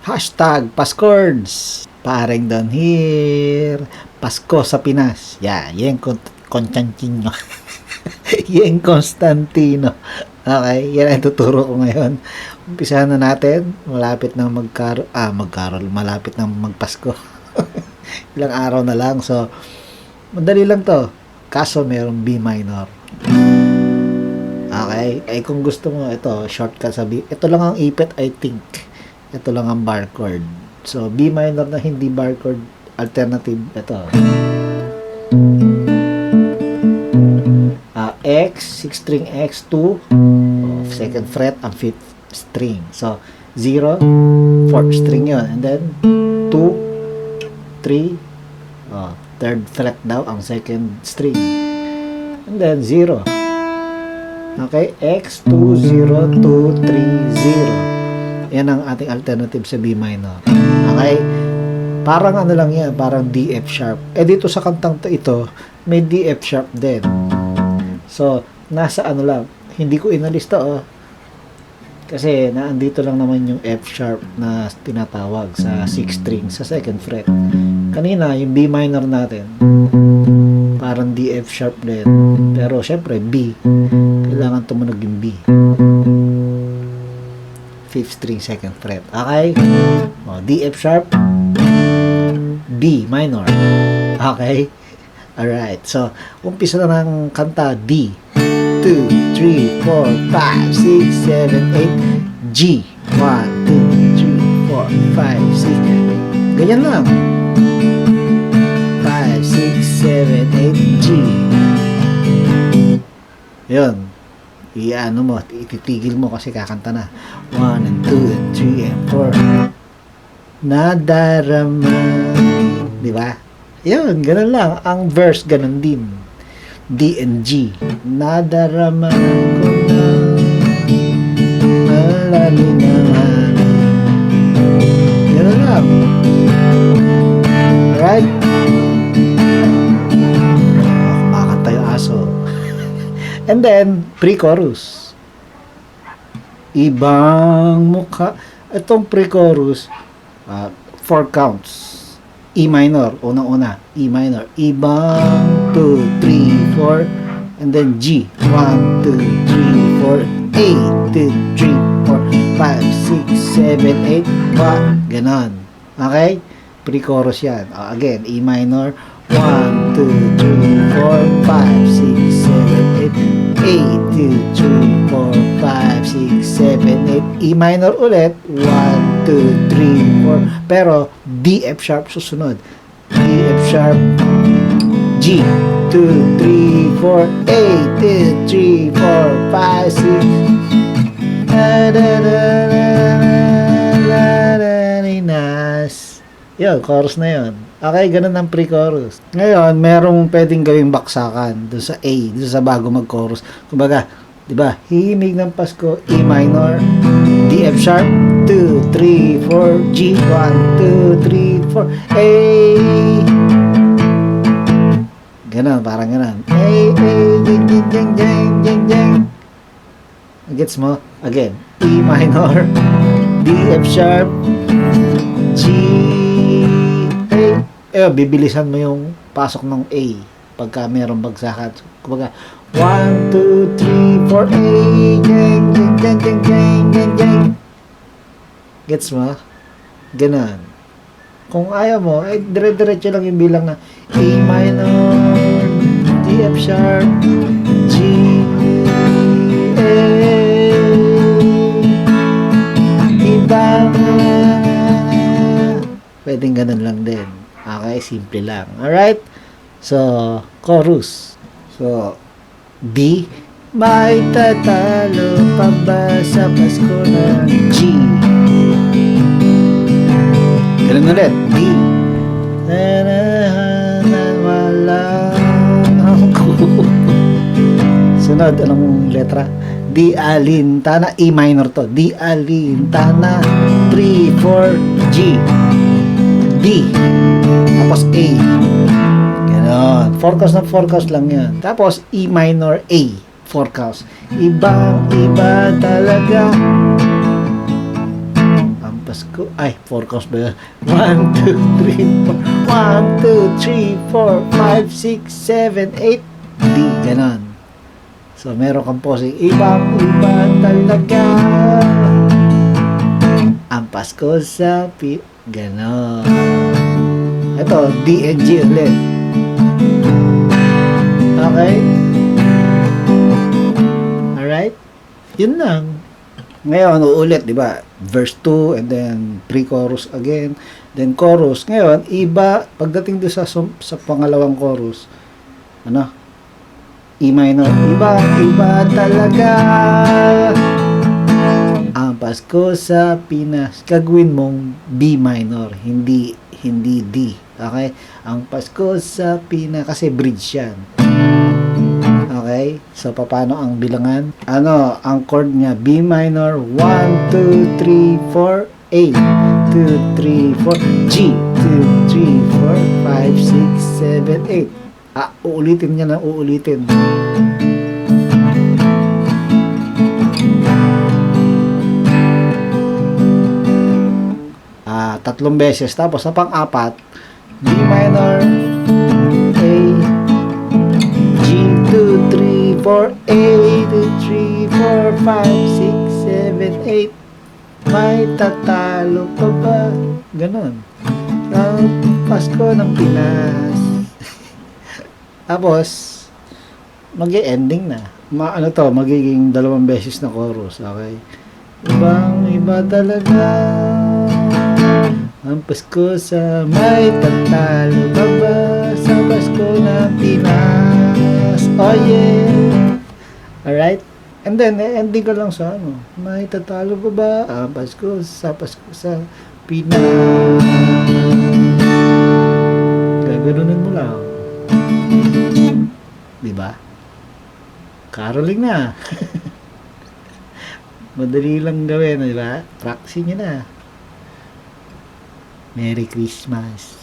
Hashtag Pascords. Paring Don here. Pasko sa Pinas. Yan Constantino. Yan Constantino. Okay, yan ang tuturo ko ngayon. Umpisahan na natin. Malapit na malapit na magpasko. Ilang araw na lang. So, madali lang to. Kaso merong B minor. Okay? Ay kung gusto mo, ito, shortcut sa B. Ito lang ang ipit, I think. Ito lang ang bar chord. So, B minor na hindi bar chord alternative. Ito. X, 6 string X, 2, second fret, ang 5th string. So, 0, 4th string yun. And then, 2, 3, third fret daw ang second string. And then, 0. Okay, X, 2, 0, 2, 3, 0. Yan ang ating alternative sa B minor. Okay? Parang ano lang yan, parang D, F sharp. Dito sa kantang ito, may D, F sharp din. So, nasa ano lang, hindi ko inalista kasi naandito lang naman yung F sharp na tinatawag sa 6 string sa second fret. Kanina, yung B minor natin, parang D, F sharp din. Pero, syempre, B. Kailangan tumunog yung B. 5th string, second fret. Okay? D, F sharp, B minor. Okay? Alright. So, umpisa na ng kanta D. 2, 3, 4, 5, 6, 7, 8. G. 1, 2, 3, 4, 5, 6. Ganyan lang. 5, 6, 7, 8. G. Yun. Iano mo, ititigil mo kasi kakanta na. 1 and 2 and 3 and 4. Nadarama. Di ba? Yun, ganun lang. Ang verse, ganun din. D and G. Nadarama ko na malalim na ganun lang. Alright? Kumakanta yung aso. And then, pre-chorus. Ibang mukha. Itong pre-chorus, 4 counts. E minor, unang-una, E minor. Ibang 2, 3, 4, and then G. 1, 2, 3, 4, A, 2, 3, 4, 5, 6, 7, 8, ganon. Okay? Pre-chorus yan. Again, E minor, 1, 2, 3, 4, 5, 6, 7, 8, A, 2, 3, 4, 5, 6, 7, 8, E minor ulit, 1, 2, 3, 4, pero D, F sharp susunod. D, F sharp, G, 2, 3, 4, A, 2, 3, 4, 5, 6, nice. Yun, chorus na yun. Okay, ganun ang pre-chorus. Ngayon, merong pwedeng gawing baksakan doon sa A, doon sa bago mag-chorus. Kumbaga, di ba? Himig ng Pasko, E minor, D, F sharp, 2, 3, 4, G, 1, 2, 3, 4, A. Ganon, parang ganon. A, jeng, jeng, jeng, jeng, jeng, jeng. Gets mo? Again, E minor, D, F sharp, G, A. Bibilisan mo yung pasok ng A pagka merong bagsakan. Kumbaga, 1, 2, 3, 4, A, jeng, jeng, jeng, jeng, jeng, jeng, jeng. Gets mo? Ganon. Kung ayaw mo, dire-diretso lang yung bilang na A minor, D, F sharp, G, A. Ibang pwedeng ganun lang din. Okay, simple lang. Alright? So, chorus. So, D, may tatalo pa ba sa Pasko na G? Ganun ulit. D, wala ako. Sunod, anong letra? D, alintana. E minor to. D, alintana. 3, 4, G. D. Tapos A. Ganon. 4 counts na 4 counts lang yan. Tapos E minor A. 4 counts. Ibang iba talaga. Pasko. Ay, 4 course ba yun? 1, 2, 3, 4. 1, 2, 3, 4, 5, 6, 7, 8. D. Ganon. So, meron kang posing. Ibang-iba talaga ang Pasko sa Ganon. Ito, D and G ulit. Okay? Alright? Yun lang. Ngayon, uulit, di ba? Verse 2 and then pre-chorus again, then chorus. Ngayon, iba, pagdating doon sa pangalawang chorus, ano? E minor. Iba talaga ang Pasko sa Pinas. Gagawin mong B minor, hindi D. Okay? Ang Pasko sa Pinas, kasi bridge yan. Okay? So, paano ang bilangan? Ano, ang chord niya, B minor, 1, 2, 3, 4, A, 2, 3, 4, G, 2, 3, 4, 5, 6, 7, 8. Uulitin niya na, uulitin. Tatlong beses. Tapos, sa pang-apat, B minor, A, G, 2, 3, 4, A, 2, 3, 4, 5, 6, 7, 8. May tatalo pa ba? Ganon. Ang Pasko ng Pinas. Tapos, mag-ending na. Magiging 2 beses na chorus. Okay? Ibang-iba talaga ang Pasko sa may tatalo pa ba sa Pasko ng Pinas. Oh yeah! Alright? And then, ending ko lang sa may tatalo pa ba ang Pasko sa Pinas. Gaganunin mo lang. Diba? Caroling na. Madali lang gawin, diba? Practice nyo na. Merry Christmas.